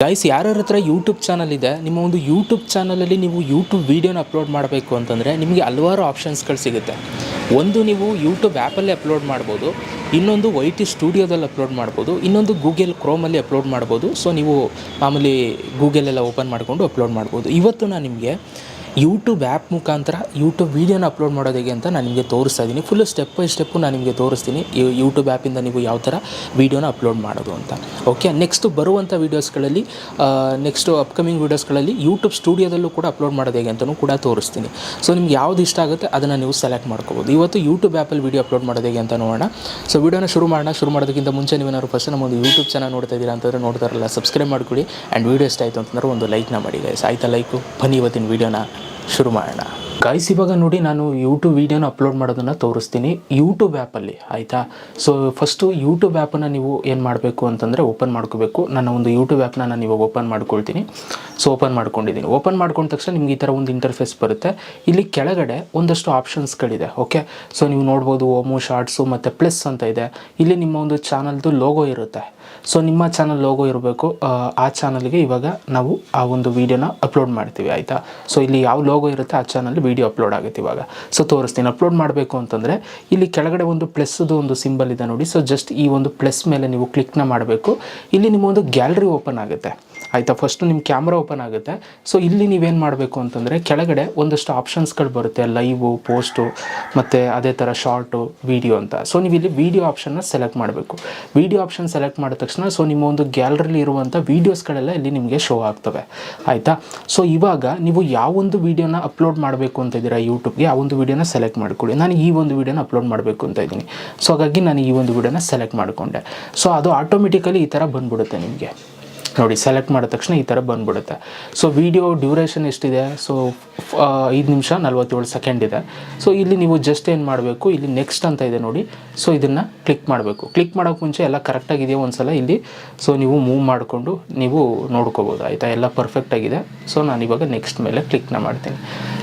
Guys, ಯಾರ್ಯಾರ ಹತ್ರ YouTube channel ಇದೆ, ನಿಮ್ಮ ಒಂದು ಯೂಟ್ಯೂಬ್ ಚಾನಲಲ್ಲಿ ನೀವು ಯೂಟ್ಯೂಬ್ ವೀಡಿಯೋನ ಅಪ್ಲೋಡ್ ಮಾಡಬೇಕು ಅಂತಂದರೆ ನಿಮಗೆ ಹಲವಾರು ಆಪ್ಷನ್ಸ್ಗಳು ಸಿಗುತ್ತೆ. ಒಂದು ನೀವು ಯೂಟ್ಯೂಬ್ ಆ್ಯಪಲ್ಲೇ ಅಪ್ಲೋಡ್ ಮಾಡ್ಬೋದು, ಇನ್ನೊಂದು YT ಸ್ಟುಡಿಯೋದಲ್ಲಿ ಅಪ್ಲೋಡ್ ಮಾಡ್ಬೋದು, ಇನ್ನೊಂದು ಗೂಗಲ್ ಕ್ರೋಮಲ್ಲಿ ಅಪ್ಲೋಡ್ ಮಾಡ್ಬೋದು. ಸೊ ನೀವು ಮಾಮೂಲಿ ಗೂಗಲೆಲ್ಲ ಓಪನ್ ಮಾಡಿಕೊಂಡು ಅಪ್ಲೋಡ್ ಮಾಡ್ಬೋದು. ಇವತ್ತು ನಾನು ನಿಮಗೆ ಯೂಟ್ಯೂಬ್ ಆ್ಯಪ್ ಮುಖಾಂತರ ಯೂಟ್ಯೂಬ್ ವೀಡಿಯೋನ ಅಪ್ಲೋಡ್ ಮಾಡೋದು ಹೇಗೆ ಅಂತ ನಾನು ನಿಮಗೆ ತೋರಿಸ್ತಾ ಇದ್ದೀನಿ. ಫುಲ್ಲು ಸ್ಟೆಪ್ ಬೈ ಸ್ಟೆಪ್ಪು ನಾನು ನಿಮಗೆ ತೋರಿಸ್ತೀನಿ ಯೂಟ್ಯೂಬ್ ಆ್ಯಪಿಂದ ನೀವು ಯಾವ ಥರ ವೀಡಿಯೋನ ಅಪ್ಲೋಡ್ ಮಾಡೋದು ಅಂತ. ಓಕೆ, ನೆಕ್ಸ್ಟು ಬರುವಂಥ ವೀಡಿಯೋಸ್ಗಳಲ್ಲಿ ನೆಕ್ಸ್ಟು ಅಪ್ಕಮಿಂಗ್ ವೀಡಿಯೋಸ್ಗಳಲ್ಲಿ ಯೂಟ್ಯೂಬ್ ಸ್ಟುಡಿಯೋದಲ್ಲೂ ಕೂಡ ಅಪ್ಲೋಡ್ ಮಾಡೋದು ಹೇಗೆ ಅಂತಲೂ ಕೂಡ ತೋರಿಸ್ತೀನಿ. ಸೊ ನಿಮ್ಗೆ ಯಾವ್ದು ಇಷ್ಟ ಆಗುತ್ತೆ ಅದನ್ನು ನೀವು ಸೆಲೆಕ್ಟ್ ಮಾಡ್ಕೋಬೋದು. ಇವತ್ತು ಯೂಟ್ಯೂಬ್ ಆ್ಯಪಲ್ಲಿ ವೀಡಿಯೋ ಅಪ್ಲೋಡ್ ಮಾಡೋದು ಹೇಗೆ ಅಂತ ನೋಡೋಣ. ಸೊ ವೀಡಿಯೋನ ಶುರು ಮಾಡೋದಕ್ಕಿಂತ ಮುಂಚೆ ನೀವೇನಾದ್ರು ಫಸ್ಟ್ ನಮ್ಮ ಒಂದು ಯೂಟ್ಯೂಬ್ ಚಾನಲ್ ನೋಡ್ತಾ ಇದ್ದೀರಾ ಅಂತಂದರೆ ನೋಡ್ತಾರಲ್ಲ, ಸಬ್ಸ್ಕ್ರೈಬ್ ಮಾಡ್ಕೊಳ್ಳಿ. ಆ್ಯಂಡ್ ವೀಡಿಯೋ ಇಷ್ಟ ಆಯಿತು ಅಂತಂದ್ರೆ ಒಂದು ಲೈಕ್ನ ಮಾಡಿ ಗೈಸ್. ಆಯಿತಾ ಲೈಕು? ಬನ್ನಿ ಇವತ್ತಿನ ವೀಡಿಯೋನ ಶುರು ಮಾಡೋಣ. ಗೈಸ್, ಇವಾಗ ನೋಡಿ ನಾನು ಯೂಟ್ಯೂಬ್ ವೀಡಿಯೋನ ಅಪ್ಲೋಡ್ ಮಾಡೋದನ್ನು ತೋರಿಸ್ತೀನಿ ಯೂಟ್ಯೂಬ್ ಆ್ಯಪಲ್ಲಿ. ಆಯಿತಾ? ಸೊ ಫಸ್ಟು ಯೂಟ್ಯೂಬ್ ಆ್ಯಪನ್ನು ನೀವು ಏನು ಮಾಡಬೇಕು ಅಂತಂದರೆ ಓಪನ್ ಮಾಡ್ಕೋಬೇಕು. ನನ್ನ ಒಂದು ಯೂಟ್ಯೂಬ್ ಆ್ಯಪ್ನ ನಾನು ಇವಾಗ ಓಪನ್ ಮಾಡ್ಕೊಳ್ತೀನಿ. ಸೊ ಓಪನ್ ಮಾಡ್ಕೊಂಡಿದ್ದೀನಿ. ಓಪನ್ ಮಾಡ್ಕೊಂಡ ತಕ್ಷಣ ನಿಮ್ಗೆ ಈ ಥರ ಒಂದು ಇಂಟರ್ಫೇಸ್ ಬರುತ್ತೆ. ಇಲ್ಲಿ ಕೆಳಗಡೆ ಒಂದಷ್ಟು ಆಪ್ಷನ್ಸ್ಗಳಿದೆ. ಓಕೆ, ಸೊ ನೀವು ನೋಡ್ಬೋದು ಹೋಮು, ಶಾರ್ಟ್ಸು ಮತ್ತು ಪ್ಲಸ್ ಅಂತ ಇದೆ. ಇಲ್ಲಿ ನಿಮ್ಮ ಒಂದು ಚಾನಲ್ದು ಲೋಗೋ ಇರುತ್ತೆ. ಸೊ ನಿಮ್ಮ ಚಾನಲ್ ಲೋಗೋ ಇರಬೇಕು. ಆ ಚಾನಲ್ಗೆ ಇವಾಗ ನಾವು ಆ ಒಂದು ವೀಡಿಯೋನ ಅಪ್ಲೋಡ್ ಮಾಡ್ತೀವಿ. ಆಯಿತಾ? ಸೊ ಇಲ್ಲಿ ಯಾವ ಲೋಗೋ ಇರುತ್ತೆ ಆ ಚಾನಲ್ ವೀಡಿಯೋ ಅಪ್ಲೋಡ್ ಆಗುತ್ತೆ. ಇವಾಗ ಸೊ ತೋರಿಸ್ತೀನಿ. ಅಪ್ಲೋಡ್ ಮಾಡಬೇಕು ಅಂತಂದರೆ ಇಲ್ಲಿ ಕೆಳಗಡೆ ಒಂದು ಪ್ಲಸ್ದು ಒಂದು ಸಿಂಬಲ್ ಇದೆ ನೋಡಿ. ಸೊ ಜಸ್ಟ್ ಈ ಒಂದು ಪ್ಲಸ್ ಮೇಲೆ ನೀವು ಕ್ಲಿಕ್ನ ಮಾಡಬೇಕು. ಇಲ್ಲಿ ನಿಮ್ಮ ಒಂದು ಗ್ಯಾಲರಿ ಓಪನ್ ಆಗುತ್ತೆ. ಆಯಿತಾ? ಫಸ್ಟು ನಿಮ್ಮ ಕ್ಯಾಮ್ರಾ ಓಪನ್ ಆಗುತ್ತೆ. ಸೊ ಇಲ್ಲಿ ನೀವೇನು ಮಾಡಬೇಕು ಅಂತಂದರೆ ಕೆಳಗಡೆ ಒಂದಷ್ಟು ಆಪ್ಷನ್ಸ್ಗಳು ಬರುತ್ತೆ, ಲೈವು, ಪೋಸ್ಟು ಮತ್ತು ಅದೇ ಥರ ಶಾರ್ಟು, ವೀಡಿಯೋ ಅಂತ. ಸೊ ನೀವು ಇಲ್ಲಿ ವೀಡಿಯೋ ಆಪ್ಷನ್ನ ಸೆಲೆಕ್ಟ್ ಮಾಡಬೇಕು. ವೀಡಿಯೋ ಆಪ್ಷನ್ ಸೆಲೆಕ್ಟ್ ಮಾಡಿದ ತಕ್ಷಣ ಸೊ ನಿಮ್ಮ ಒಂದು ಗ್ಯಾಲರಿಲಿ ಇರುವಂಥ ವೀಡಿಯೋಸ್ಗಳೆಲ್ಲ ಇಲ್ಲಿ ನಿಮಗೆ ಶೋ ಆಗ್ತವೆ. ಆಯಿತಾ? ಸೊ ಇವಾಗ ನೀವು ಯಾವೊಂದು ವೀಡಿಯೋನ ಅಪ್ಲೋಡ್ ಮಾಡಬೇಕು ಅಂತ ಇದ್ದೀರಾ ಯೂಟ್ಯೂಬ್ಗೆ, ಆ ಒಂದು ವೀಡಿಯೋನ ಸೆಲೆಕ್ಟ್ ಮಾಡ್ಕೊಳ್ಳಿ. ನಾನು ಈ ಒಂದು ವೀಡಿಯೋನ ಅಪ್ಲೋಡ್ ಮಾಡಬೇಕು ಅಂತ ಇದ್ದೀನಿ. ಸೊ ಹಾಗಾಗಿ ನಾನು ಈ ಒಂದು ವೀಡಿಯೋನ ಸೆಲೆಕ್ಟ್ ಮಾಡಿಕೊಂಡೆ. ಸೊ ಅದು ಆಟೋಮೆಟಿಕಲಿ ಈ ಥರ ಬಂದ್ಬಿಡುತ್ತೆ ನಿಮಗೆ ನೋಡಿ. ಸೆಲೆಕ್ಟ್ ಮಾಡಿದ ತಕ್ಷಣ ಈ ಥರ ಬಂದ್ಬಿಡುತ್ತೆ. ಸೊ ವೀಡಿಯೋ ಡ್ಯೂರೇಷನ್ ಎಷ್ಟಿದೆ? ಸೊ 5 ನಿಮಿಷ 47 ಸೆಕೆಂಡ್ ಇದೆ. ಸೊ ಇಲ್ಲಿ ನೀವು ಜಸ್ಟ್ ಏನು ಮಾಡಬೇಕು, ಇಲ್ಲಿ ನೆಕ್ಸ್ಟ್ ಅಂತ ಇದೆ ನೋಡಿ. ಸೊ ಇದನ್ನು ಕ್ಲಿಕ್ ಮಾಡಬೇಕು. ಕ್ಲಿಕ್ ಮಾಡೋಕ್ಕೆ ಮುಂಚೆ ಎಲ್ಲ ಕರೆಕ್ಟಾಗಿದೆಯೋ ಒಂದ್ಸಲ ಇಲ್ಲಿ ಸೊ ನೀವು ಮೂವ್ ಮಾಡಿಕೊಂಡು ನೀವು ನೋಡ್ಕೋಬೋದು. ಆಯಿತಾ? ಎಲ್ಲ ಪರ್ಫೆಕ್ಟಾಗಿದೆ. ಸೊ ನಾನು ಇವಾಗ ನೆಕ್ಸ್ಟ್ ಮೇಲೆ ಕ್ಲಿಕ್ನ ಮಾಡ್ತೀನಿ.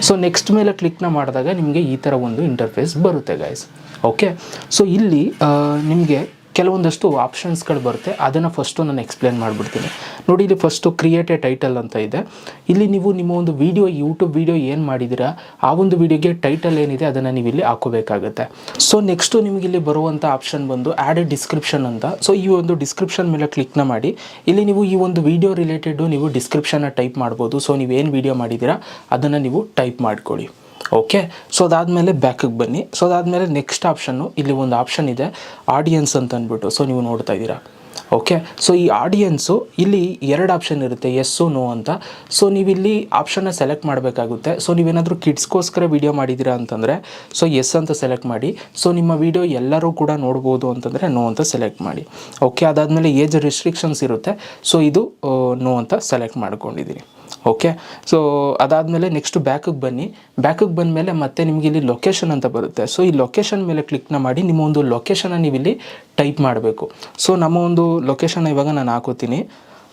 ಸೊ ನೆಕ್ಸ್ಟ್ ಮೇಲೆ ಕ್ಲಿಕ್ನ ಮಾಡಿದಾಗ ನಿಮಗೆ ಈ ಥರ ಒಂದು ಇಂಟರ್ಫೇಸ್ ಬರುತ್ತೆ ಗೈಸ್. ಓಕೆ, ಸೊ ಇಲ್ಲಿ ನಿಮಗೆ ಕೆಲವೊಂದಷ್ಟು ಆಪ್ಷನ್ಸ್ಗಳು ಬರುತ್ತೆ. ಅದನ್ನು ಫಸ್ಟು ನಾನು ಎಕ್ಸ್ಪ್ಲೇನ್ ಮಾಡಿಬಿಡ್ತೀನಿ ನೋಡಿ. ಇಲ್ಲಿ ಫಸ್ಟು ಕ್ರಿಯೇಟ್ ಎ ಟೈಟಲ್ ಅಂತ ಇದೆ. ಇಲ್ಲಿ ನೀವು ನಿಮ್ಮ ಒಂದು ವೀಡಿಯೋ ಯೂಟ್ಯೂಬ್ ವೀಡಿಯೋ ಏನು ಮಾಡಿದ್ದೀರಾ ಆ ಒಂದು ವೀಡಿಯೋಗೆ ಟೈಟಲ್ ಏನಿದೆ ಅದನ್ನು ನೀವು ಇಲ್ಲಿ ಹಾಕೋಬೇಕಾಗುತ್ತೆ. ಸೊ ನೆಕ್ಸ್ಟು ನಿಮಗೆ ಇಲ್ಲಿ ಬರುವಂಥ ಆಪ್ಷನ್ ಬಂದು ಆ್ಯಡ್ ಎ ಡಿಸ್ಕ್ರಿಪ್ಷನ್ ಅಂತ. ಸೊ ಈ ಒಂದು ಡಿಸ್ಕ್ರಿಪ್ಷನ್ ಮೇಲೆ ಕ್ಲಿಕ್ನ ಮಾಡಿ ಇಲ್ಲಿ ನೀವು ಈ ಒಂದು ವೀಡಿಯೋ ರಿಲೇಟೆಡು ನೀವು ಡಿಸ್ಕ್ರಿಪ್ಷನ್ನ ಟೈಪ್ ಮಾಡ್ಬೋದು. ಸೊ ನೀವೇನು ವೀಡಿಯೋ ಮಾಡಿದ್ದೀರಾ ಅದನ್ನು ನೀವು ಟೈಪ್ ಮಾಡ್ಕೊಳ್ಳಿ. ಓಕೆ, ಸೊ ಅದಾದಮೇಲೆ ಬ್ಯಾಕಿಗೆ ಬನ್ನಿ. ಸೊ ಅದಾದಮೇಲೆ ನೆಕ್ಸ್ಟ್ ಆಪ್ಷನ್ನು ಇಲ್ಲಿ ಒಂದು ಆಪ್ಷನ್ ಇದೆ ಆಡಿಯನ್ಸ್ ಅಂತ ಅಂದ್ಬಿಟ್ಟು. ಸೊ ನೀವು ನೋಡ್ತಾ ಇದ್ದೀರಾ. ಓಕೆ, ಸೊ ಈ ಆಡಿಯನ್ಸು ಇಲ್ಲಿ 2 ಆಪ್ಷನ್ ಇರುತ್ತೆ, ಎಸ್ಸು ನೋ ಅಂತ. ಸೊ ನೀವಿಲ್ಲಿ ಆಪ್ಷನ್ನ ಸೆಲೆಕ್ಟ್ ಮಾಡಬೇಕಾಗುತ್ತೆ. ಸೊ ನೀವೇನಾದರೂ ಕಿಡ್ಸ್ಗೋಸ್ಕರ ವೀಡಿಯೋ ಮಾಡಿದ್ದೀರಾ ಅಂತಂದರೆ ಸೊ ಎಸ್ ಅಂತ ಸೆಲೆಕ್ಟ್ ಮಾಡಿ. ಸೊ ನಿಮ್ಮ ವೀಡಿಯೋ ಎಲ್ಲರೂ ಕೂಡ ನೋಡ್ಬೋದು ಅಂತಂದರೆ ನೋ ಅಂತ ಸೆಲೆಕ್ಟ್ ಮಾಡಿ. ಓಕೆ, ಅದಾದಮೇಲೆ ಏಜ್ ರಿಸ್ಟ್ರಿಕ್ಷನ್ಸ್ ಇರುತ್ತೆ. ಸೊ ಇದು ನೋ ಅಂತ ಸೆಲೆಕ್ಟ್ ಮಾಡ್ಕೊಂಡಿದ್ದೀನಿ. ಓಕೆ, ಸೊ ಅದಾದಮೇಲೆ ನೆಕ್ಸ್ಟ್ ಬ್ಯಾಕಿಗೆ ಬನ್ನಿ. ಬ್ಯಾಕಿಗೆ ಬಂದಮೇಲೆ ಮತ್ತೆ ನಿಮಗೆ ಇಲ್ಲಿ ಲೊಕೇಶನ್ ಅಂತ ಬರುತ್ತೆ. ಸೊ ಈ ಲೊಕೇಶನ್ ಮೇಲೆ ಕ್ಲಿಕ್ನ ಮಾಡಿ ನಿಮ್ಮ ಒಂದು ಲೊಕೇಶನ್ನ ನೀವಿಲ್ಲಿ ಟೈಪ್ ಮಾಡಬೇಕು. ಸೊ ನಮ್ಮ ಒಂದು ಲೊಕೇಶನ್ ಇವಾಗ ನಾನು ಹಾಕೋತೀನಿ.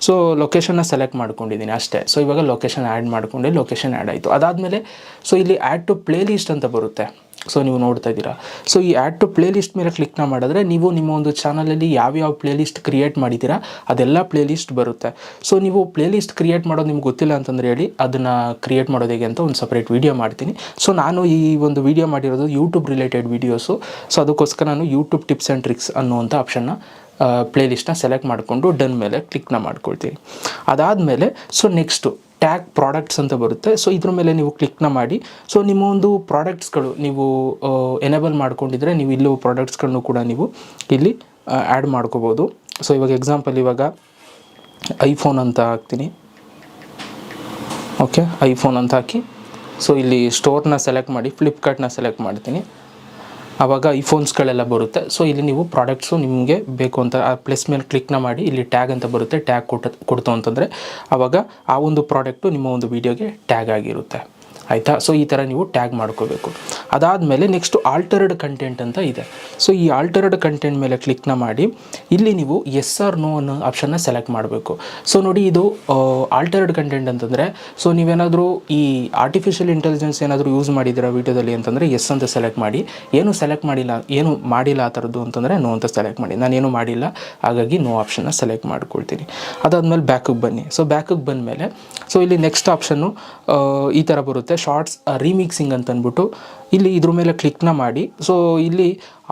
ಸೊ ಲೊಕೇಶನ್ನ ಸೆಲೆಕ್ಟ್ ಮಾಡ್ಕೊಂಡಿದ್ದೀನಿ ಅಷ್ಟೇ. ಸೊ ಇವಾಗ ಲೊಕೇಶನ್ ಆ್ಯಡ್ ಮಾಡ್ಕೊಂಡೆ, ಲೊಕೇಶನ್ ಆ್ಯಡ್ ಆಯಿತು. ಅದಾದಮೇಲೆ ಸೊ ಇಲ್ಲಿ ಆ್ಯಡ್ ಟು ಪ್ಲೇ ಲಿಸ್ಟ್ ಅಂತ ಬರುತ್ತೆ. ಸೊ ನೀವು ನೋಡ್ತಾ ಇದ್ದೀರಾ. ಸೊ ಈ ಆ್ಯಡ್ ಟು ಪ್ಲೇ ಲಿಸ್ಟ್ ಮೇಲೆ ಕ್ಲಿಕ್ನ ಮಾಡಿದ್ರೆ ನೀವು ನಿಮ್ಮ ಒಂದು ಚಾನಲಲ್ಲಿ ಯಾವ್ಯಾವ ಪ್ಲೇ ಲಿಸ್ಟ್ ಕ್ರಿಯೇಟ್ ಮಾಡಿದ್ದೀರಾ ಅದೆಲ್ಲ ಪ್ಲೇ ಲಿಸ್ಟ್ ಬರುತ್ತೆ. ಸೊ ನೀವು ಪ್ಲೇ ಲಿಸ್ಟ್ ಕ್ರಿಯೇಟ್ ಮಾಡೋದು ನಿಮ್ಗೆ ಗೊತ್ತಿಲ್ಲ ಅಂತಂದರೆ ಹೇಳಿ, ಅದನ್ನು ಕ್ರಿಯೇಟ್ ಮಾಡೋದು ಹೇಗೆ ಅಂತ ಒಂದು ಸಪ್ರೇಟ್ ವೀಡಿಯೋ ಮಾಡ್ತೀನಿ. ಸೊ ನಾನು ಈ ಒಂದು ವೀಡಿಯೋ ಮಾಡಿರೋದು ಯೂಟ್ಯೂಬ್ ರಿಲೇಟೆಡ್ ವೀಡಿಯೋಸು. ಸೊ ಅದಕ್ಕೋಸ್ಕರ ನಾನು ಯೂಟ್ಯೂಬ್ ಟಿಪ್ಸ್ ಆ್ಯಂಡ್ ಟ್ರಿಕ್ಸ್ ಅನ್ನುವಂಥ ಆಪ್ಷನ್ನ ಪ್ಲೇ ಲಿಸ್ಟ್ನ ಸೆಲೆಕ್ಟ್ ಮಾಡಿಕೊಂಡು ಡನ್ ಮೇಲೆ ಕ್ಲಿಕ್ನ ಮಾಡ್ಕೊಳ್ತೀನಿ. ಅದಾದಮೇಲೆ ಸೊ ನೆಕ್ಸ್ಟು ಟ್ಯಾಗ್ ಪ್ರಾಡಕ್ಟ್ಸ್ ಅಂತ ಬರುತ್ತೆ. ಸೊ ಇದ್ರ ಮೇಲೆ ನೀವು ಕ್ಲಿಕ್ನ ಮಾಡಿ. ಸೊ ನಿಮ್ಮ ಒಂದು ಪ್ರಾಡಕ್ಟ್ಸ್ಗಳು ನೀವು ಎನೇಬಲ್ ಮಾಡ್ಕೊಂಡಿದ್ರೆ ನೀವು ಇಲ್ಲೂ ಪ್ರಾಡಕ್ಟ್ಸ್ಗಳನ್ನು ಕೂಡ ನೀವು ಇಲ್ಲಿ ಆ್ಯಡ್ ಮಾಡ್ಕೋಬೋದು. ಸೊ ಇವಾಗ ಎಕ್ಸಾಂಪಲ್ ಇವಾಗ ಐಫೋನ್ ಅಂತ ಹಾಕ್ತೀನಿ. ಓಕೆ, ಐಫೋನ್ ಅಂತ ಹಾಕಿ ಸೊ ಇಲ್ಲಿ ಸ್ಟೋರ್ನ ಸೆಲೆಕ್ಟ್ ಮಾಡಿ ಫ್ಲಿಪ್ಕಾರ್ಟ್ನ ಸೆಲೆಕ್ಟ್ ಮಾಡ್ತೀನಿ. ಆವಾಗ ಐಫೋನ್ಸ್ಗಳೆಲ್ಲ ಬರುತ್ತೆ. ಸೊ ಇಲ್ಲಿ ನೀವು ಪ್ರಾಡಕ್ಟ್ಸು ನಿಮಗೆ ಬೇಕು ಅಂತ ಆ ಪ್ಲಸ್ ಮೇಲೆ ಕ್ಲಿಕ್ನ ಮಾಡಿ ಇಲ್ಲಿ ಟ್ಯಾಗ್ ಅಂತ ಬರುತ್ತೆ. ಟ್ಯಾಗ್ ಕೊಡ್ತು ಅಂತಂದರೆ ಆವಾಗ ಆ ಒಂದು ಪ್ರಾಡಕ್ಟು ನಿಮ್ಮ ಒಂದು ವೀಡಿಯೋಗೆ ಟ್ಯಾಗ್ ಆಗಿರುತ್ತೆ. ಆಯಿತಾ. ಸೊ ಈ ಥರ ನೀವು ಟ್ಯಾಗ್ ಮಾಡ್ಕೋಬೇಕು. ಅದಾದಮೇಲೆ ನೆಕ್ಸ್ಟು ಆಲ್ಟರ್ಡ್ ಕಂಟೆಂಟ್ ಅಂತ ಇದೆ. ಸೊ ಈ ಆಲ್ಟರ್ಡ್ ಕಂಟೆಂಟ್ ಮೇಲೆ ಕ್ಲಿಕ್ನ ಮಾಡಿ ಇಲ್ಲಿ ನೀವು ಎಸ್ ಆರ್ ನೋ ಅನ್ನೋ ಆಪ್ಷನ್ನ ಸೆಲೆಕ್ಟ್ ಮಾಡಬೇಕು. ಸೊ ನೋಡಿ, ಇದು ಆಲ್ಟರ್ಡ್ ಕಂಟೆಂಟ್ ಅಂತಂದರೆ, ಸೊ ನೀವೇನಾದರೂ ಈ ಆರ್ಟಿಫಿಷಿಯಲ್ ಇಂಟೆಲಿಜೆನ್ಸ್ ಏನಾದರೂ ಯೂಸ್ ಮಾಡಿದ್ದೀರಾ ವೀಡಿಯೋದಲ್ಲಿ ಅಂತಂದರೆ ಎಸ್ ಅಂತ ಸೆಲೆಕ್ಟ್ ಮಾಡಿ. ಏನು ಮಾಡಿಲ್ಲ ಆ ಥರದ್ದು ಅಂತಂದರೆ ನೋ ಅಂತ ಸೆಲೆಕ್ಟ್ ಮಾಡಿ. ನಾನೇನು ಮಾಡಿಲ್ಲ, ಹಾಗಾಗಿ ನೋ ಆಪ್ಷನ್ನ ಸೆಲೆಕ್ಟ್ ಮಾಡ್ಕೊಳ್ತೀನಿ. ಅದಾದಮೇಲೆ ಬ್ಯಾಕಿಗೆ ಬನ್ನಿ. ಸೊ ಬ್ಯಾಕಿಗೆ ಬಂದಮೇಲೆ ಸೊ ಇಲ್ಲಿ ನೆಕ್ಸ್ಟ್ ಆಪ್ಷನ್ನು ಈ ಥರ ಬರುತ್ತೆ, ಶಾರ್ಟ್ಸ್ ರೀಮಿಕ್ಸಿಂಗ್ ಅಂತ ಅಂದ್ಬಿಟ್ಟು ಇಲ್ಲಿ ಇದ್ರ ಮೇಲೆ ಕ್ಲಿಕ್ನ ಮಾಡಿ. ಸೊ ಇಲ್ಲಿ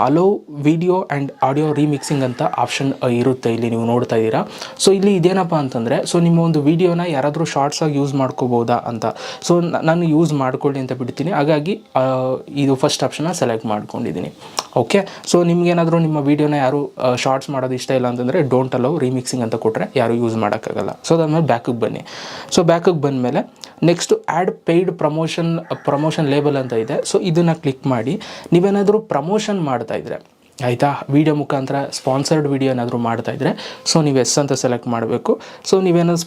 ಅಲೋ ವಿಡಿಯೋ ಆ್ಯಂಡ್ ಆಡಿಯೋ ರೀಮಿಕ್ಸಿಂಗ್ ಅಂತ ಆಪ್ಷನ್ ಇರುತ್ತೆ, ಇಲ್ಲಿ ನೀವು ನೋಡ್ತಾ ಇದ್ದೀರಾ. ಸೊ ಇಲ್ಲಿ ಇದೇನಪ್ಪ ಅಂತಂದರೆ, ಸೊ ನಿಮ್ಮ ಒಂದು ವೀಡಿಯೋನ ಯಾರಾದರೂ ಶಾರ್ಟ್ಸಾಗಿ ಯೂಸ್ ಮಾಡ್ಕೋಬೋದಾ ಅಂತ. ಸೊ ನಾನು ಯೂಸ್ ಮಾಡ್ಕೊಳ್ಳಿ ಅಂತ ಬಿಡ್ತೀನಿ, ಹಾಗಾಗಿ ಇದು ಫಸ್ಟ್ ಆಪ್ಷನ್ನ ಸೆಲೆಕ್ಟ್ ಮಾಡ್ಕೊಂಡಿದ್ದೀನಿ. ಓಕೆ, ಸೊ ನಿಮ್ಗೇನಾದರೂ ನಿಮ್ಮ ವೀಡಿಯೋನ ಯಾರು ಶಾರ್ಟ್ಸ್ ಮಾಡೋದು ಇಷ್ಟ ಇಲ್ಲ ಅಂತಂದರೆ ಡೋಂಟ್ ಅಲೋ ರೀಮಿಕ್ಸಿಂಗ್ ಅಂತ ಕೊಟ್ಟರೆ ಯಾರು ಯೂಸ್ ಮಾಡೋಕ್ಕಾಗಲ್ಲ. ಸೊ ಅದಾದಮೇಲೆ ಬ್ಯಾಕಿಗೆ ಬನ್ನಿ. ಸೊ ಬ್ಯಾಕಿಗೆ ಬಂದಮೇಲೆ next add paid promotion label ಅಂತ ಇದೆ. ಸೊ ಇದನ್ನು ಕ್ಲಿಕ್ ಮಾಡಿ. ನೀವೇನಾದರೂ ಪ್ರಮೋಷನ್ ಮಾಡ್ತಾಯಿದ್ರೆ, ಆಯಿತಾ, ವೀಡಿಯೋ ಮುಖಾಂತರ ಸ್ಪಾನ್ಸರ್ಡ್ ವೀಡಿಯೋ ಏನಾದರೂ ಮಾಡ್ತಾಯಿದ್ರೆ ಸೊ ನೀವು ಎಸ್ ಅಂತ ಸೆಲೆಕ್ಟ್ ಮಾಡಬೇಕು. ಸೊ ನೀವೇನಾದ್ರು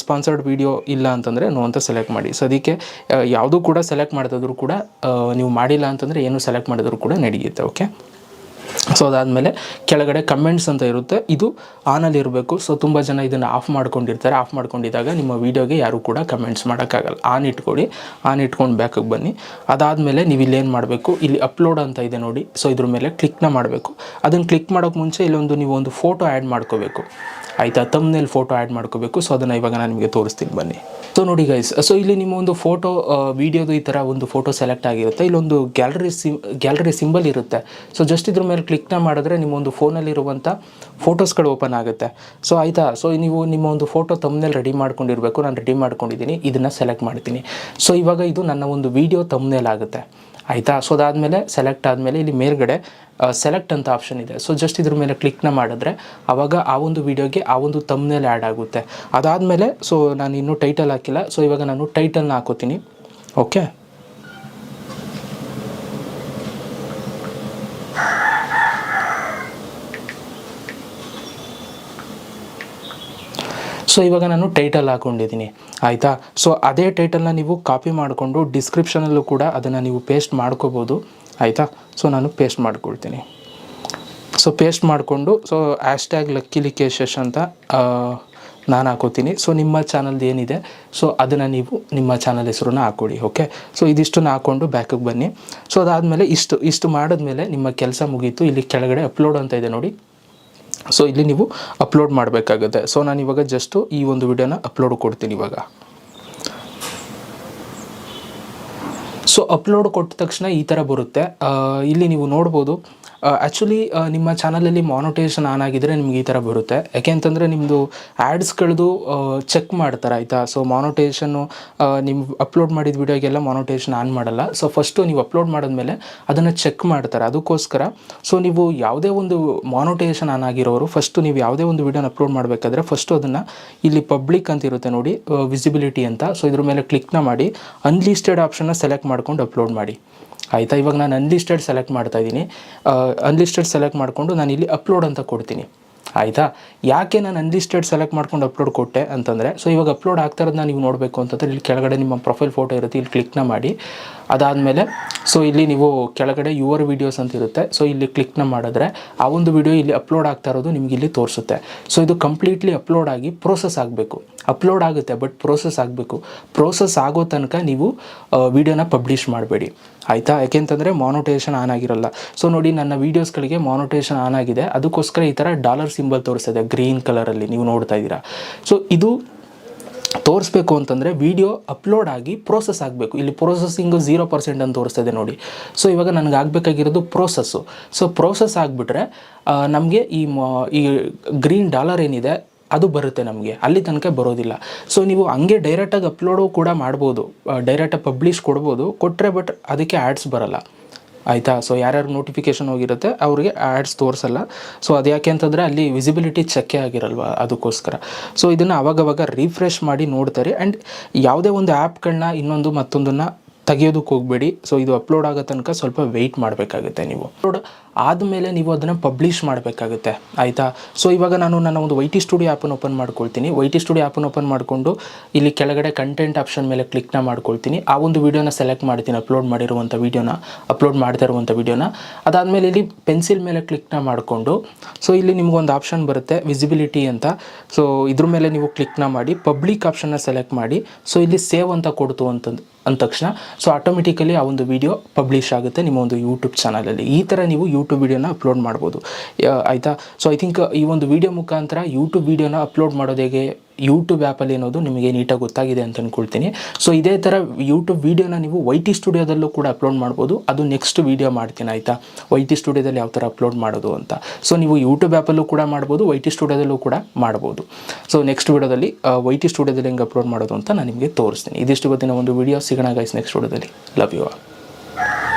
ಸ್ಪಾನ್ಸರ್ಡ್ ವೀಡಿಯೋ ಇಲ್ಲ ಅಂತಂದರೆ ನೋ ಅಂತ ಸೆಲೆಕ್ಟ್ ಮಾಡಿ. ಸೊ ಅದಕ್ಕೆ ಯಾವುದೂ ಕೂಡ ಸೆಲೆಕ್ಟ್ ಮಾಡಿದ್ರು ಕೂಡ ನೀವು ಮಾಡಿಲ್ಲ ಅಂತಂದರೆ ಏನು ಸೆಲೆಕ್ಟ್ ಮಾಡಿದ್ರು ಕೂಡ ನಡೆಯುತ್ತೆ. ಓಕೆ, ಸೊ ಅದಾದಮೇಲೆ ಕೆಳಗಡೆ ಕಮೆಂಟ್ಸ್ ಅಂತ ಇರುತ್ತೆ, ಇದು ಆನಲ್ಲಿ ಇರಬೇಕು. ಸೊ ತುಂಬ ಜನ ಇದನ್ನು ಆಫ್ ಮಾಡ್ಕೊಂಡಿರ್ತಾರೆ. ಆಫ್ ಮಾಡ್ಕೊಂಡಿದ್ದಾಗ ನಿಮ್ಮ ವೀಡಿಯೋಗೆ ಯಾರೂ ಕೂಡ ಕಮೆಂಟ್ಸ್ ಮಾಡೋಕ್ಕಾಗಲ್ಲ. ಆನ್ ಇಟ್ಕೊಂಡು ಬ್ಯಾಕಿಗೆ ಬನ್ನಿ. ಅದಾದಮೇಲೆ ನೀವು ಇಲ್ಲೇನು ಮಾಡಬೇಕು, ಇಲ್ಲಿ ಅಪ್ಲೋಡ್ ಅಂತ ಇದೆ ನೋಡಿ. ಸೊ ಇದ್ರ ಮೇಲೆ ಕ್ಲಿಕ್ನ ಮಾಡಬೇಕು. ಅದನ್ನು ಕ್ಲಿಕ್ ಮಾಡೋಕ್ಕೆ ಮುಂಚೆ ನೀವು ಒಂದು ಫೋಟೋ ಆ್ಯಡ್ ಮಾಡ್ಕೋಬೇಕು, ಆಯಿತಾ, ತಮ್ನೇಲ್ ಫೋಟೋ ಆ್ಯಡ್ ಮಾಡ್ಕೋಬೇಕು. ಸೊ ಅದನ್ನು ಇವಾಗ ನಾನು ನಿಮಗೆ ತೋರಿಸ್ತೀನಿ ಬನ್ನಿ. ಸೊ ನೋಡಿ ಗೈಸ್, ಸೊ ಇಲ್ಲಿ ನಿಮ್ಮ ಒಂದು ಫೋಟೋ ವೀಡಿಯೋದು ಈ ಥರ ಒಂದು ಫೋಟೋ ಸೆಲೆಕ್ಟ್ ಆಗಿರುತ್ತೆ. ಇಲ್ಲೊಂದು ಗ್ಯಾಲರಿ ಸಿಂಬಲ್ ಇರುತ್ತೆ. ಸೊ ಜಸ್ಟ್ ಇದ್ರ ಮೇಲೆ ಕ್ಲಿಕ್ನ ಮಾಡಿದ್ರೆ ನಿಮ್ಮ ಒಂದು ಫೋನಲ್ಲಿರುವಂಥ ಫೋಟೋಸ್ಗಳು ಓಪನ್ ಆಗುತ್ತೆ. ಸೊ ಆಯಿತಾ, ಸೊ ನೀವು ನಿಮ್ಮ ಒಂದು ಫೋಟೋ ತಮ್ನೇಲ್ ರೆಡಿ ಮಾಡ್ಕೊಂಡಿರಬೇಕು. ನಾನು ರೆಡಿ ಮಾಡ್ಕೊಂಡಿದ್ದೀನಿ, ಇದನ್ನು ಸೆಲೆಕ್ಟ್ ಮಾಡ್ತೀನಿ. ಸೊ ಇವಾಗ ಇದು ನನ್ನ ಒಂದು ವೀಡಿಯೋ ತಮ್ನೇಲ್ ಆಗುತ್ತೆ, ಆಯಿತಾ. ಸೊ ಅದಾದಮೇಲೆ ಸೆಲೆಕ್ಟ್ ಆದಮೇಲೆ ಇಲ್ಲಿ ಮೇಲ್ಗಡೆ ಸೆಲೆಕ್ಟ್ ಅಂತ ಆಪ್ಷನ್ ಇದೆ. ಸೊ ಜಸ್ಟ್ ಇದ್ರ ಮೇಲೆ ಕ್ಲಿಕ್ನ ಮಾಡಿದ್ರೆ ಆವಾಗ ಆ ಒಂದು ವೀಡಿಯೋಗೆ ಆ ಒಂದು ತಮ್ನೇಲ್ ಆ್ಯಡ್ ಆಗುತ್ತೆ. ಅದಾದಮೇಲೆ ಸೊ ನಾನು ಇನ್ನೂ ಟೈಟಲ್ ಹಾಕಿಲ್ಲ. ಸೊ ಇವಾಗ ನಾನು ಟೈಟಲ್ನ ಹಾಕೋತೀನಿ. ಓಕೆ, ಸೊ ಇವಾಗ ನಾನು ಟೈಟಲ್ ಹಾಕ್ಕೊಂಡಿದ್ದೀನಿ, ಆಯಿತಾ. ಸೊ ಅದೇ ಟೈಟಲ್ನ ನೀವು ಕಾಪಿ ಮಾಡಿಕೊಂಡು ಡಿಸ್ಕ್ರಿಪ್ಷನಲ್ಲೂ ಕೂಡ ಅದನ್ನು ನೀವು ಪೇಸ್ಟ್ ಮಾಡ್ಕೋಬೋದು, ಆಯಿತಾ. ಸೊ ನಾನು ಪೇಸ್ಟ್ ಮಾಡ್ಕೊಳ್ತೀನಿ. ಸೊ ಪೇಸ್ಟ್ ಮಾಡಿಕೊಂಡು ಸೊ ಹ್ಯಾಶ್ಟ್ಯಾಗ್ ಲಕ್ಕಿಲಿಕೇಶಸ್ ಅಂತ ನಾನು ಹಾಕೋತೀನಿ. ಸೊ ನಿಮ್ಮ ಚಾನಲ್ದು ಏನಿದೆ ಸೊ ಅದನ್ನು ನೀವು ನಿಮ್ಮ ಚಾನಲ್ ಹೆಸರನ್ನ ಹಾಕ್ಕೊಡಿ. ಓಕೆ, ಸೊ ಇದಿಷ್ಟನ್ನು ಹಾಕ್ಕೊಂಡು ಬ್ಯಾಕಿಗೆ ಬನ್ನಿ. ಸೊ ಅದಾದಮೇಲೆ ಇಷ್ಟು ಮಾಡಿದ್ಮೇಲೆ ನಿಮ್ಮ ಕೆಲಸ ಮುಗೀತು. ಇಲ್ಲಿ ಕೆಳಗಡೆ ಅಪ್ಲೋಡ್ ಅಂತ ಇದೆ ನೋಡಿ. ಸೊ ಇಲ್ಲಿ ನೀವು ಅಪ್ಲೋಡ್ ಮಾಡಬೇಕಾಗುತ್ತೆ. ಸೊ ನಾನು ಇವಾಗ ಜಸ್ಟು ಈ ಒಂದು ವಿಡಿಯೋನ ಅಪ್ಲೋಡ್ ಕೊಡ್ತೀನಿ ಇವಾಗ. ಸೊ ಅಪ್ಲೋಡ್ ಕೊಟ್ಟ ತಕ್ಷಣ ಈ ಥರ ಬರುತ್ತೆ. ಇಲ್ಲಿ ನೀವು ನೋಡ್ಬೋದು, ಆ್ಯಕ್ಚುಲಿ ನಿಮ್ಮ ಚಾನಲಲ್ಲಿ ಮಾನಿಟೈಸೇಷನ್ ಆನ್ ಆಗಿದ್ದರೆ ನಿಮ್ಗೆ ಈ ಥರ ಬರುತ್ತೆ. ಯಾಕೆ ಅಂತಂದರೆ ನಿಮ್ಮದು ಆ್ಯಡ್ಸ್ಗಳದ್ದು ಚೆಕ್ ಮಾಡ್ತಾರೆ, ಆಯಿತಾ. ಸೊ ಮಾನಿಟೈಸೇಷನ್ನು ನಿಮ್ಮ ಅಪ್ಲೋಡ್ ಮಾಡಿದ ವೀಡಿಯೋಗೆಲ್ಲ ಮಾನಿಟೈಸೇಷನ್ ಆನ್ ಮಾಡಲ್ಲ. ಸೊ ಫಸ್ಟು ನೀವು ಅಪ್ಲೋಡ್ ಮಾಡಿದ್ಮೇಲೆ ಅದನ್ನು ಚೆಕ್ ಮಾಡ್ತಾರೆ. ಅದಕ್ಕೋಸ್ಕರ ಸೊ ನೀವು ಯಾವುದೇ ಒಂದು ಮಾನಿಟೈಸೇಷನ್ ಆನ್ ಆಗಿರೋರು ಫಸ್ಟು ನೀವು ಯಾವುದೇ ಒಂದು ವೀಡಿಯೋನ ಅಪ್ಲೋಡ್ ಮಾಡಬೇಕಾದ್ರೆ ಫಸ್ಟು ಅದನ್ನು ಇಲ್ಲಿ ಪಬ್ಲಿಕ್ ಅಂತ ಇರುತ್ತೆ ನೋಡಿ, ವಿಸಿಬಿಲಿಟಿ ಅಂತ. ಸೊ ಇದ್ರ ಮೇಲೆ ಕ್ಲಿಕ್ನ ಮಾಡಿ ಅನ್ಲಿಸ್ಟೆಡ್ ಆಪ್ಷನ್ನ ಸೆಲೆಕ್ಟ್ ಮಾಡ್ಕೊಂಡು ಅಪ್ಲೋಡ್ ಮಾಡಿ, ಆಯಿತಾ. ಇವಾಗ ನಾನು ಅನ್ಲಿಸ್ಟೆಡ್ ಸೆಲೆಕ್ಟ್ ಮಾಡ್ತಾಯಿದ್ದೀನಿ. ಅನ್ಲಿಸ್ಟೆಡ್ ಸೆಲೆಕ್ಟ್ ಮಾಡಿಕೊಂಡು ನಾನು ಇಲ್ಲಿ ಅಪ್ಲೋಡ್ ಅಂತ ಕೊಡ್ತೀನಿ, ಆಯಿತಾ. ಯಾಕೆ ನಾನು ಅನ್ಲಿಸ್ಟೆಡ್ ಸೆಲೆಕ್ಟ್ ಮಾಡ್ಕೊಂಡು ಅಪ್ಲೋಡ್ ಕೊಟ್ಟೆ ಅಂತಂದರೆ, ಸೊ ಇವಾಗ ಅಪ್ಲೋಡ್ ಆಗ್ತಾ ಇರೋದನ್ನ ನೀವು ನೋಡಬೇಕು ಅಂತಂದರೆ ಇಲ್ಲಿ ಕೆಳಗಡೆ ನಿಮ್ಮ ಪ್ರೊಫೈಲ್ ಫೋಟೋ ಇರುತ್ತೆ, ಇಲ್ಲಿ ಕ್ಲಿಕ್ನ ಮಾಡಿ. ಅದಾದಮೇಲೆ ಸೊ ಇಲ್ಲಿ ನೀವು ಕೆಳಗಡೆ ಯುವರ್ ವೀಡಿಯೋಸ್ ಅಂತ ಇರುತ್ತೆ. ಸೊ ಇಲ್ಲಿ ಕ್ಲಿಕ್ನ ಮಾಡಿದ್ರೆ ಆ ಒಂದು ವಿಡಿಯೋ ಇಲ್ಲಿ ಅಪ್ಲೋಡ್ ಆಗ್ತಾ ಇರೋದು ನಿಮ್ಗೆ ಇಲ್ಲಿ ತೋರಿಸುತ್ತೆ. ಸೊ ಇದು ಕಂಪ್ಲೀಟ್ಲಿ ಅಪ್ಲೋಡ್ ಆಗಿ ಪ್ರೋಸೆಸ್ ಆಗಬೇಕು. ಅಪ್ಲೋಡ್ ಆಗುತ್ತೆ ಬಟ್ ಪ್ರೋಸೆಸ್ ಆಗಬೇಕು. ಪ್ರೋಸೆಸ್ ಆಗೋ ತನಕ ನೀವು ವೀಡಿಯೋನ ಪಬ್ಲಿಷ್ ಮಾಡಬೇಡಿ, ಆಯಿತಾ. ಯಾಕೆಂತಂದರೆ ಮಾನಿಟೈಸೇಷನ್ ಆನ್ ಆಗಿರಲ್ಲ. ಸೊ ನೋಡಿ, ನನ್ನ ವೀಡಿಯೋಸ್ಗಳಿಗೆ ಮಾನಿಟೈಸೇಷನ್ ಆನ್ ಆಗಿದೆ, ಅದಕ್ಕೋಸ್ಕರ ಈ ಥರ ಡಾಲರ್ ಸಿಂಬಲ್ ತೋರಿಸ್ತಿದೆ ಗ್ರೀನ್ ಕಲರಲ್ಲಿ, ನೀವು ನೋಡ್ತಾ ಇದ್ದೀರಾ. ಸೊ ಇದು ತೋರಿಸ್ಬೇಕು ಅಂತಂದರೆ ವೀಡಿಯೋ ಅಪ್ಲೋಡ್ ಆಗಿ ಪ್ರೋಸೆಸ್ ಆಗಬೇಕು. ಇಲ್ಲಿ ಪ್ರೋಸೆಸ್ಸಿಂಗು 0% ಅಂತ ತೋರಿಸ್ತಾ ಇದೆ ನೋಡಿ. ಸೊ ಇವಾಗ ನನಗೆ ಆಗಬೇಕಾಗಿರೋದು ಪ್ರೋಸೆಸ್ಸು. ಸೊ ಪ್ರೋಸೆಸ್ ಆಗಿಬಿಟ್ರೆ ನಮಗೆ ಈ ಗ್ರೀನ್ ಡಾಲರ್ ಏನಿದೆ ಅದು ಬರುತ್ತೆ, ನಮಗೆ ಅಲ್ಲಿ ತನಕ ಬರೋದಿಲ್ಲ. ಸೊ ನೀವು ಹಂಗೆ ಡೈರೆಕ್ಟಾಗಿ ಅಪ್ಲೋಡು ಕೂಡ ಮಾಡ್ಬೋದು, ಡೈರೆಕ್ಟಾಗಿ ಪಬ್ಲಿಷ್ ಕೊಡ್ಬೋದು, ಕೊಟ್ಟರೆ ಬಟ್ ಅದಕ್ಕೆ ಆ್ಯಡ್ಸ್ ಬರೋಲ್ಲ, ಆಯಿತಾ. ಸೊ ಯಾರ್ಯಾರು ನೋಟಿಫಿಕೇಷನ್ ಹೋಗಿರುತ್ತೆ ಅವ್ರಿಗೆ ಆ್ಯಡ್ಸ್ ತೋರಿಸಲ್ಲ. ಸೊ ಅದು ಯಾಕೆ ಅಂತಂದರೆ ಅಲ್ಲಿ ವಿಸಿಬಿಲಿಟಿ ಚೆಕ್ಕೇ ಆಗಿರಲ್ವ, ಅದಕ್ಕೋಸ್ಕರ. ಸೊ ಇದನ್ನು ಅವಾಗವಾಗ ರಿಫ್ರೆಶ್ ಮಾಡಿ ನೋಡ್ತಾರೆ. ಆ್ಯಂಡ್ ಯಾವುದೇ ಒಂದು ಆ್ಯಪ್ಗಳನ್ನ ಮತ್ತೊಂದನ್ನು ತೆಗಿಯೋದಕ್ಕೆ ಹೋಗಬೇಡಿ. ಸೊ ಇದು ಅಪ್ಲೋಡ್ ಆಗೋ ತನಕ ಸ್ವಲ್ಪ ವೆಯ್ಟ್ ಮಾಡಬೇಕಾಗುತ್ತೆ ನೀವು. ಅಪ್ಲೋಡ್ ಆದಮೇಲೆ ನೀವು ಅದನ್ನು ಪಬ್ಲಿಷ್ ಮಾಡಬೇಕಾಗುತ್ತೆ, ಆಯಿತಾ. ಸೊ ಇವಾಗ ನಾನು ನನ್ನ ಒಂದು ವೈ ಟಿ ಸ್ಟುಡಿಯೋ ಆ್ಯಪನ್ನು ಓಪನ್ ಮಾಡ್ಕೊಳ್ತೀನಿ. ವೈ ಟಿ ಸ್ಟುಡಿಯೋ ಆ್ಯಪನ್ನು ಓಪನ್ ಮಾಡಿಕೊಂಡು ಇಲ್ಲಿ ಕೆಳಗಡೆ ಕಂಟೆಂಟ್ ಆಪ್ಷನ್ ಮೇಲೆ ಕ್ಲಿಕ್ನ ಮಾಡ್ಕೊಳ್ತೀನಿ. ಆ ಒಂದು ವೀಡಿಯೋನ ಸೆಲೆಕ್ಟ್ ಮಾಡ್ತೀನಿ, ಅಪ್ಲೋಡ್ ಮಾಡಿರುವಂಥ ವೀಡಿಯೋನ, ಅಪ್ಲೋಡ್ ಮಾಡ್ತಾ ಇರುವಂಥ ವೀಡಿಯೋನ. ಅದಾದಮೇಲೆ ಇಲ್ಲಿ ಪೆನ್ಸಿಲ್ ಮೇಲೆ ಕ್ಲಿಕ್ನ ಮಾಡಿಕೊಂಡು ಸೊ ಇಲ್ಲಿ ನಿಮಗೊಂದು ಆಪ್ಷನ್ ಬರುತ್ತೆ ವಿಸಿಬಿಲಿಟಿ ಅಂತ. ಸೊ ಇದ್ರ ಮೇಲೆ ನೀವು ಕ್ಲಿಕ್ನ ಮಾಡಿ ಪಬ್ಲಿಕ್ ಆಪ್ಷನ್ನ ಸೆಲೆಕ್ಟ್ ಮಾಡಿ. ಸೊ ಇಲ್ಲಿ ಸೇವ್ ಅಂತ ಕೊಡ್ತು ಅಂದ ತಕ್ಷಣ ಸೊ ಆಟೋಮೆಟಿಕಲಿ ಆ ಒಂದು ವಿಡಿಯೋ ಪಬ್ಲಿಷ್ ಆಗುತ್ತೆ ನಿಮ್ಮ ಒಂದು ಯೂಟ್ಯೂಬ್ ಚಾನಲಲ್ಲಿ. ಈ ಥರ ನೀವು ಯೂಟ್ಯೂಬ್ ವೀಡಿಯೋನ ಅಪ್ಲೋಡ್ ಮಾಡ್ಬೋದು, ಆಯಿತಾ. ಸೊ ಐ ಥಿಂಕ್ ಈ ಒಂದು ವಿಡಿಯೋ ಮುಖಾಂತರ ಯೂಟ್ಯೂಬ್ ವೀಡಿಯೋನ ಅಪ್ಲೋಡ್ ಮಾಡೋದು ಹೇಗೆ ಯೂಟ್ಯೂಬ್ ಆ್ಯಪಲ್ಲಿ ಅನ್ನೋದು ನಿಮಗೆ ನೀಟಾಗಿ ಗೊತ್ತಾಗಿದೆ ಅಂತ ಅಂದ್ಕೊಳ್ತೀನಿ. ಸೊ ಇದೇ ಥರ ಯೂಟ್ಯೂಬ್ ವೀಡಿಯೋನ ನೀವು ವೈ ಟಿ ಸ್ಟುಡಿಯೋದಲ್ಲೂ ಕೂಡ ಅಪ್ಲೋಡ್ ಮಾಡ್ಬೋದು. ಅದು ನೆಕ್ಸ್ಟ್ ವೀಡಿಯೋ ಮಾಡ್ತೀನಿ, ಆಯಿತಾ. ವೈ ಟಿ ಸ್ಟುಡಿಯೋದಲ್ಲಿ ಯಾವ ಥರ ಅಪ್ಲೋಡ್ ಮಾಡೋದು ಅಂತ. ಸೊ ನೀವು ಯೂಟ್ಯೂಬ್ ಆ್ಯಪಲ್ಲೂ ಕೂಡ ಮಾಡ್ಬೋದು, ವೈ ಟಿ ಸ್ಟುಡಿಯೋದಲ್ಲೂ ಕೂಡ ಮಾಡ್ಬೋದು. ಸೊ ನೆಕ್ಸ್ಟ್ ವೀಡಿಯೋದಲ್ಲಿ ವೈ ಟಿ ಸ್ಟುಡಿಯೋದಲ್ಲಿ ಹೆಂಗೆ ಅಪ್ಲೋಡ್ ಮಾಡೋದು ಅಂತ ನಾನು ನಿಮಗೆ ತೋರಿಸ್ತೀನಿ. ಇದಿಷ್ಟು ಗೊತ್ತಿನ ಒಂದು ವೀಡಿಯೋ. ಸಿಗೋಣ ಗೈಸ್ ನೆಕ್ಸ್ಟ್ ವೀಡಿಯೋದಲ್ಲಿ. Love you all.